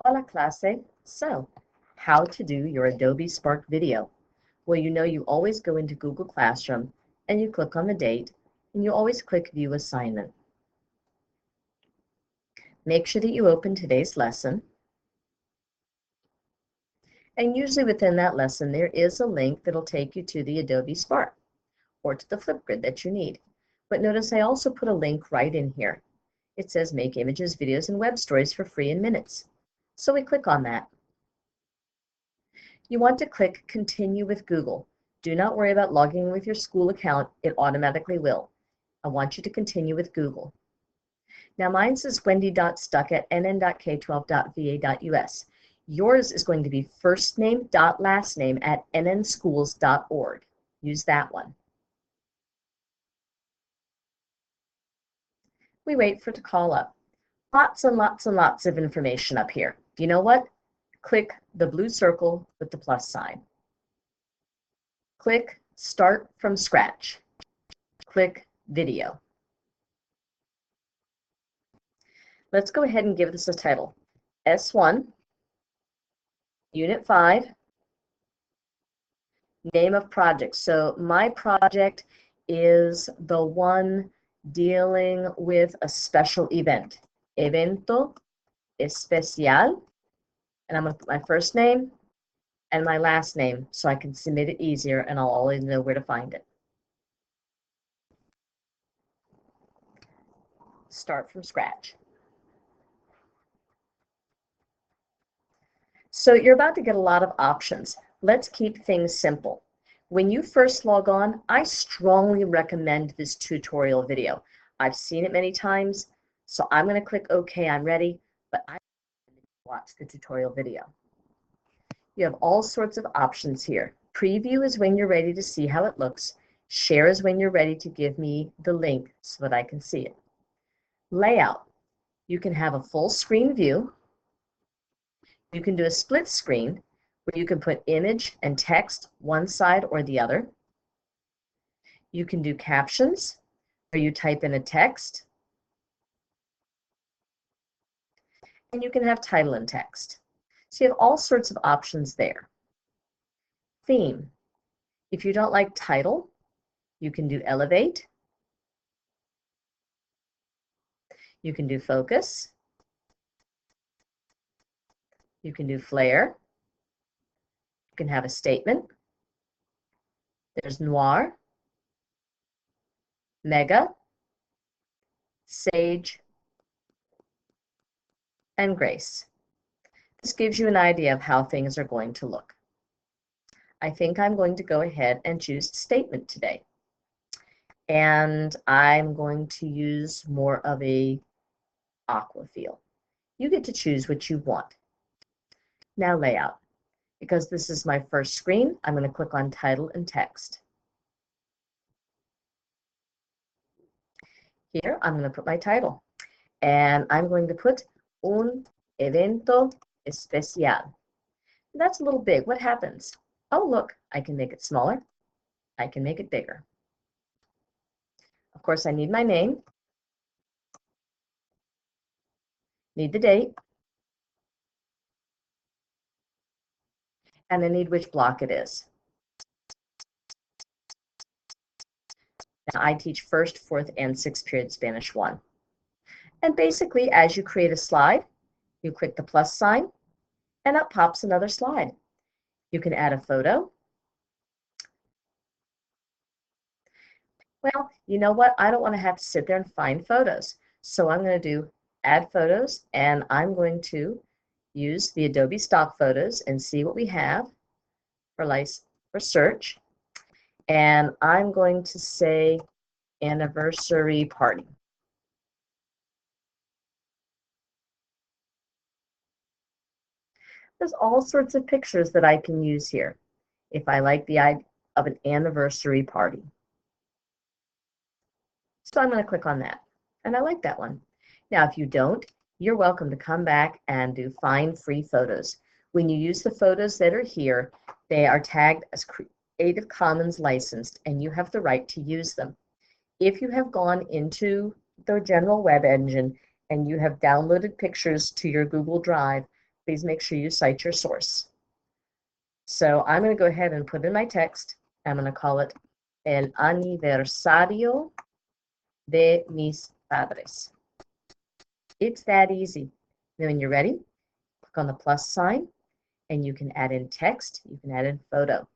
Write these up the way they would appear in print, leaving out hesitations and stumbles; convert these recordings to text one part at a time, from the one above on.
Hola clase. So, how to do your Adobe Spark video? Well, you know you always go into Google Classroom and you click on the date and you always click View Assignment. Make sure that you open today's lesson. And usually within that lesson there is a link that'll take you to the Adobe Spark or to the Flipgrid that you need. But notice I also put a link right in here. It says make images, videos, and web stories for free in minutes. So we click on that. You want to click Continue with Google. Do not worry about logging in with your school account. It automatically will. I want you to continue with Google. Now mine says wendy.stuck@nn.k12.va.us. Yours is going to be first name dot last name at nnschools.org. Use that one. We wait for it to call up. Lots and lots and lots of information up here. You know what? Click the blue circle with the plus sign. Click Start from Scratch. Click Video. Let's go ahead and give this a title. S1, Unit 5, name of project. So my project is the one dealing with a special event. Evento especial. And I'm going to put my first name and my last name so I can submit it easier and I'll always know where to find it. Start from scratch. So you're about to get a lot of options. Let's keep things simple. When you first log on, I strongly recommend this tutorial video. I've seen it many times, so I'm going to click OK, I'm ready, but I watch the tutorial video. You have all sorts of options here. Preview is when you're ready to see how it looks. Share is when you're ready to give me the link so that I can see it. Layout. You can have a full screen view. You can do a split screen where you can put image and text one side or the other. You can do captions where you type in a text. And you can have title and text. So you have all sorts of options there. Theme. If you don't like title, you can do elevate. You can do focus. You can do flare. You can have a statement. There's noir, mega, sage, and grace. This gives you an idea of how things are going to look. I think I'm going to go ahead and choose statement today. And I'm going to use more of a aqua feel. You get to choose what you want. Now layout. Because this is my first screen, I'm going to click on title and text. Here, I'm going to put my title. And I'm going to put un evento especial. That's a little big. What happens? Oh, look, I can make it smaller. I can make it bigger. Of course, I need my name, need the date, and I need which block it is. Now, I teach 1st, 4th, and 6th period Spanish 1. And basically, as you create a slide, you click the plus sign, and up pops another slide. You can add a photo. Well, you know what? I don't want to have to sit there and find photos. So I'm going to do add photos, and I'm going to use the Adobe stock photos and see what we have for search. And I'm going to say anniversary party. There's all sorts of pictures that I can use here if I like the idea of an anniversary party. So I'm going to click on that. And I like that one. Now, if you don't, you're welcome to come back and do find free photos. When you use the photos that are here, they are tagged as Creative Commons licensed, and you have the right to use them. If you have gone into the general web engine and you have downloaded pictures to your Google Drive, please make sure you cite your source. So I'm going to go ahead and put in my text. I'm going to call it El aniversario de mis padres. It's that easy. Then when you're ready, click on the plus sign and you can add in text, you can add in photo.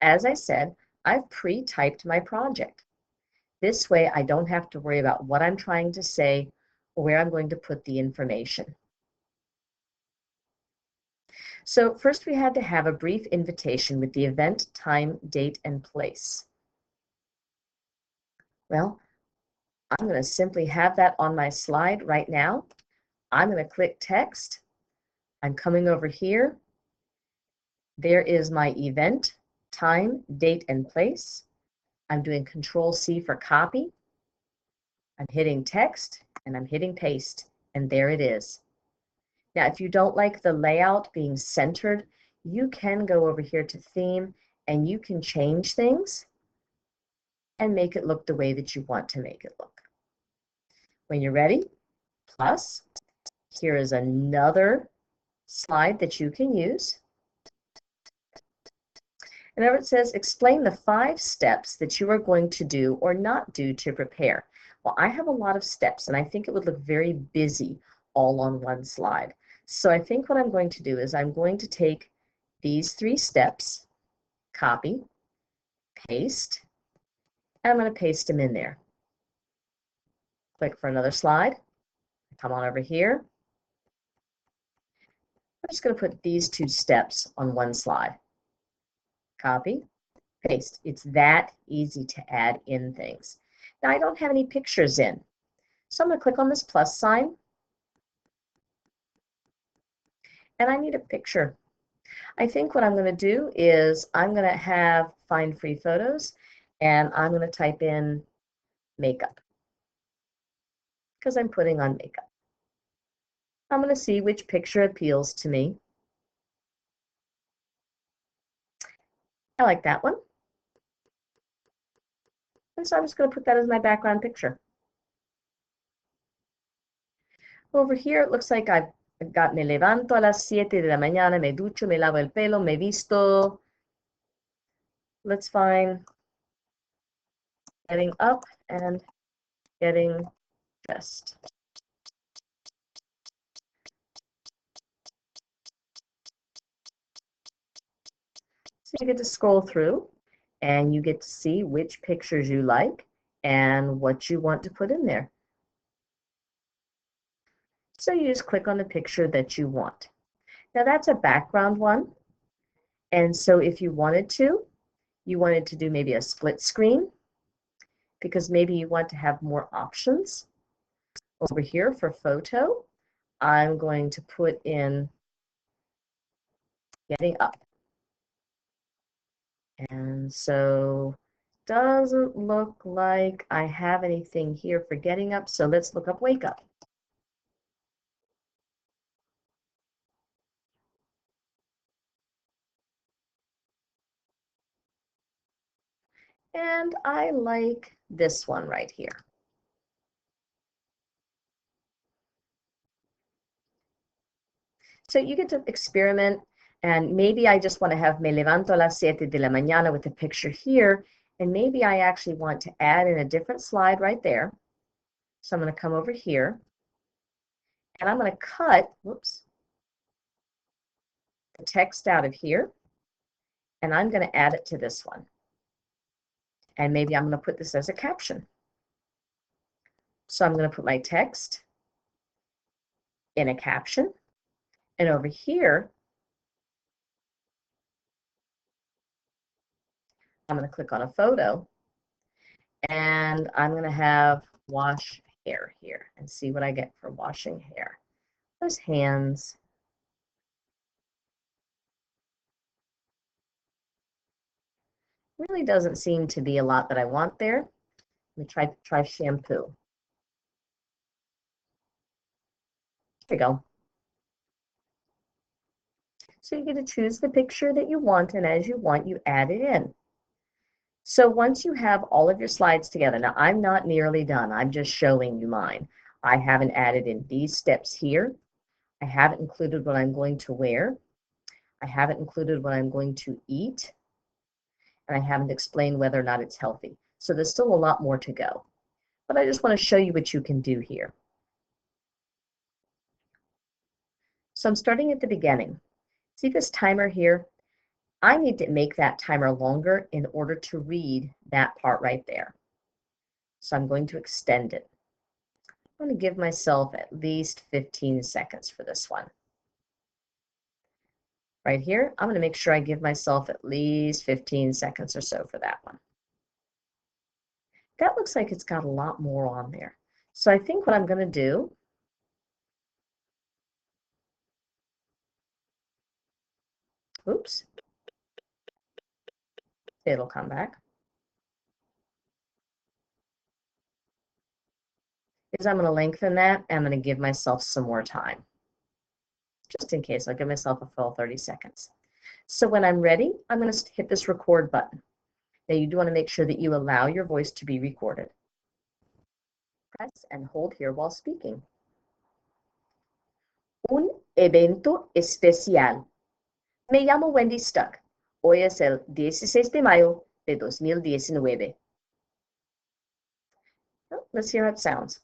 As I said, I've pre-typed my project. This way I don't have to worry about what I'm trying to say or where I'm going to put the information. So first we had to have a brief invitation with the event, time, date, and place. Well, I'm going to simply have that on my slide right now. I'm going to click text. I'm coming over here. There is my event, time, date, and place. I'm doing Control-C for copy. I'm hitting text, and I'm hitting paste, and there it is. Now, if you don't like the layout being centered, you can go over here to theme, and you can change things and make it look the way that you want to make it look. When you're ready, plus, here is another slide that you can use. And there it says, explain the 5 steps that you are going to do or not do to prepare. Well, I have a lot of steps, and I think it would look very busy all on one slide. So I think what I'm going to do is I'm going to take these 3 steps, copy, paste, and I'm going to paste them in there. Click for another slide. Come on over here. I'm just going to put these 2 steps on one slide. Copy, paste. It's that easy to add in things. Now I don't have any pictures in, so I'm going to click on this plus sign, and I need a picture. I think what I'm going to do is I'm going to find free photos, and I'm going to type in makeup, because I'm putting on makeup. I'm going to see which picture appeals to me. I like that one. And so I'm just going to put that as my background picture. Over here, it looks like I've got me levanto a las 7 de la mañana, me ducho, me lavo el pelo, me visto. Let's find getting up and getting dressed. So you get to scroll through and you get to see which pictures you like and what you want to put in there. So you just click on the picture that you want. Now that's a background one. And so if you wanted to do maybe a split screen, because maybe you want to have more options. Over here for photo, I'm going to put in getting up. And so doesn't look like I have anything here for getting up, so let's look up wake up. And I like this one right here. So you get to experiment, and maybe I just want to have me levanto a las 7 de la mañana with the picture here, and maybe I actually want to add in a different slide right there. So I'm going to come over here, and I'm going to cut, whoops, the text out of here, and I'm going to add it to this one. And maybe I'm going to put this as a caption. So I'm going to put my text in a caption, and over here, I'm going to click on a photo, and I'm going to have wash hair here and see what I get for washing hair. Those hands. Really doesn't seem to be a lot that I want there. Let me try shampoo. There we go. So you get to choose the picture that you want, and as you want, you add it in. So once you have all of your slides together, now I'm not nearly done. I'm just showing you mine. I haven't added in these steps here. I haven't included what I'm going to wear. I haven't included what I'm going to eat. And I haven't explained whether or not it's healthy. So there's still a lot more to go. But I just want to show you what you can do here. So I'm starting at the beginning. See this timer here? I need to make that timer longer in order to read that part right there. So I'm going to extend it. I'm going to give myself at least 15 seconds for this one. Right here, I'm going to make sure I give myself at least 15 seconds or so for that one. That looks like it's got a lot more on there. So I think what I'm going to do, oops, it'll come back, is I'm going to lengthen that and I'm going to give myself some more time. Just in case, I'll give myself a full 30 seconds. So when I'm ready, I'm going to hit this record button. Now you do want to make sure that you allow your voice to be recorded. Press and hold here while speaking. Un evento especial. Me llamo Wendy Stuck. Hoy es el 16 de mayo de 2019. Oh, let's hear how it sounds.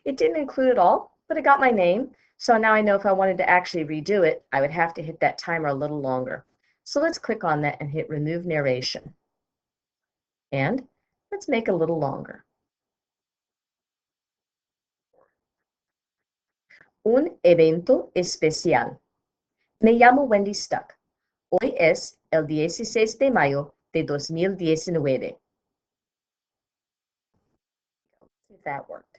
It didn't include it all, but it got my name. So now I know if I wanted to actually redo it, I would have to hit that timer a little longer. So let's click on that and hit Remove Narration. And let's make it a little longer. Un evento especial. Me llamo Wendy Stuck. Hoy es el 16 de mayo de 2019. See if that worked.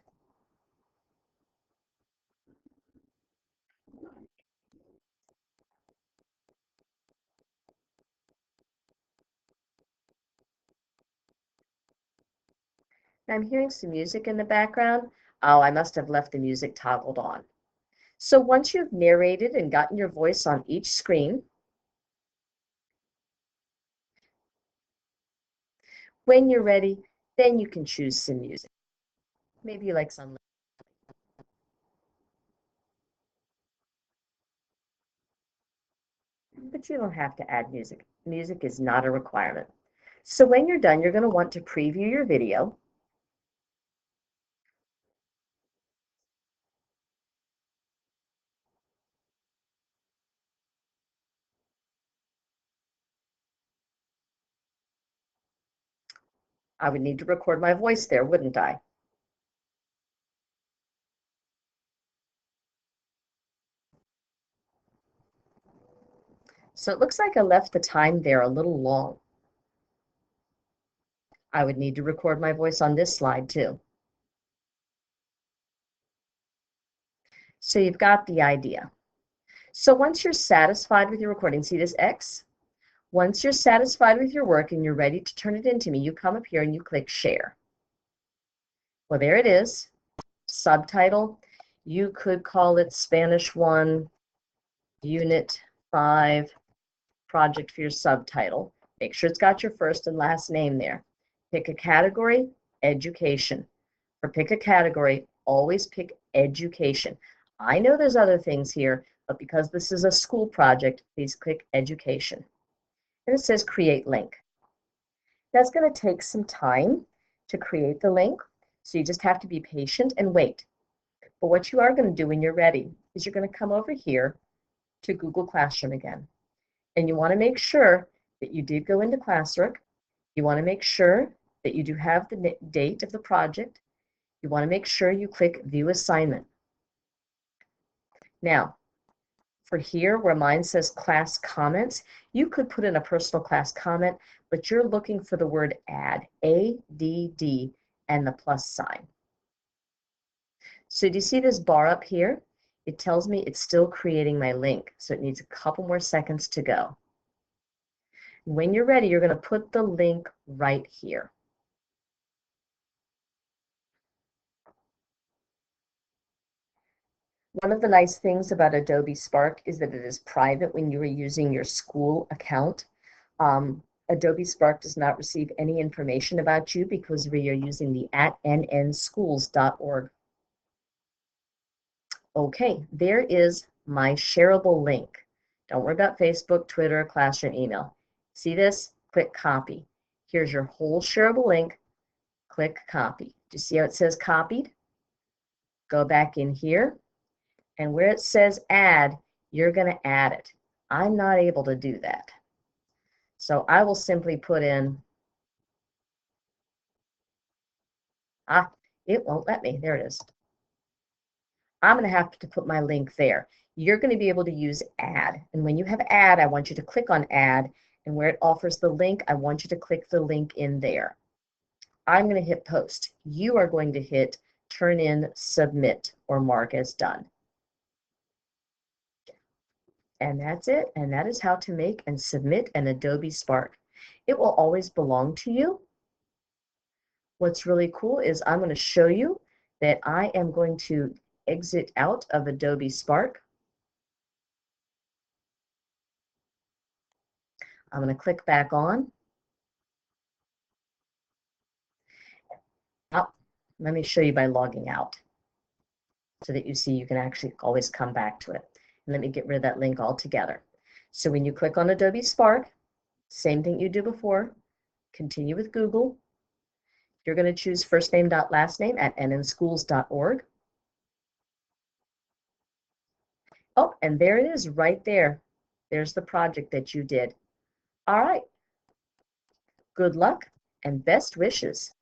I'm hearing some music in the background. Oh, I must have left the music toggled on. So once you've narrated and gotten your voice on each screen, when you're ready, then you can choose some music. Maybe you like some, but you don't have to add music. Music is not a requirement. So when you're done, you're going to want to preview your video. I would need to record my voice there, wouldn't I? So it looks like I left the time there a little long. I would need to record my voice on this slide too. So you've got the idea. So once you're satisfied with your recording, see this X? Once you're satisfied with your work and you're ready to turn it into me, you come up here and you click Share. Well, there it is. Subtitle. You could call it Spanish 1, Unit 5, project for your subtitle. Make sure it's got your first and last name there. Pick a category, education. Or pick a category, always pick education. I know there's other things here, but because this is a school project, please click education. And it says create link. That's going to take some time to create the link, so you just have to be patient and wait. But what you are going to do when you're ready is you're going to come over here to Google Classroom again. And you want to make sure that you did go into Classwork. You want to make sure that you do have the date of the project. You want to make sure you click View Assignment. Now, for here where mine says class comments, you could put in a personal class comment, but you're looking for the word add, A-D-D, and the plus sign. So do you see this bar up here? It tells me it's still creating my link, so it needs a couple more seconds to go. When you're ready, you're going to put the link right here. One of the nice things about Adobe Spark is that it is private when you are using your school account. Adobe Spark does not receive any information about you because we are using the @nnschools.org. Okay, there is my shareable link. Don't worry about Facebook, Twitter, Classroom, email. See this? Click copy. Here's your whole shareable link. Click copy. Do you see how it says copied? Go back in here, and where it says add, you're going to add it. I'm not able to do that. So I will simply put in, it won't let me. There it is. I'm going to have to put my link there. You're going to be able to use add. And when you have add, I want you to click on add. And where it offers the link, I want you to click the link in there. I'm going to hit post. You are going to hit turn in submit or mark as done. And that's it. And that is how to make and submit an Adobe Spark. It will always belong to you. What's really cool is I'm going to show you that I am going to exit out of Adobe Spark. I'm going to click back on. Oh, let me show you by logging out so that you see you can actually always come back to it. And let me get rid of that link altogether. So when you click on Adobe Spark, same thing you do before, continue with Google. You're going to choose first name dot last name @nnschools.org. Oh, and there it is right there. There's the project that you did. All right. Good luck and best wishes.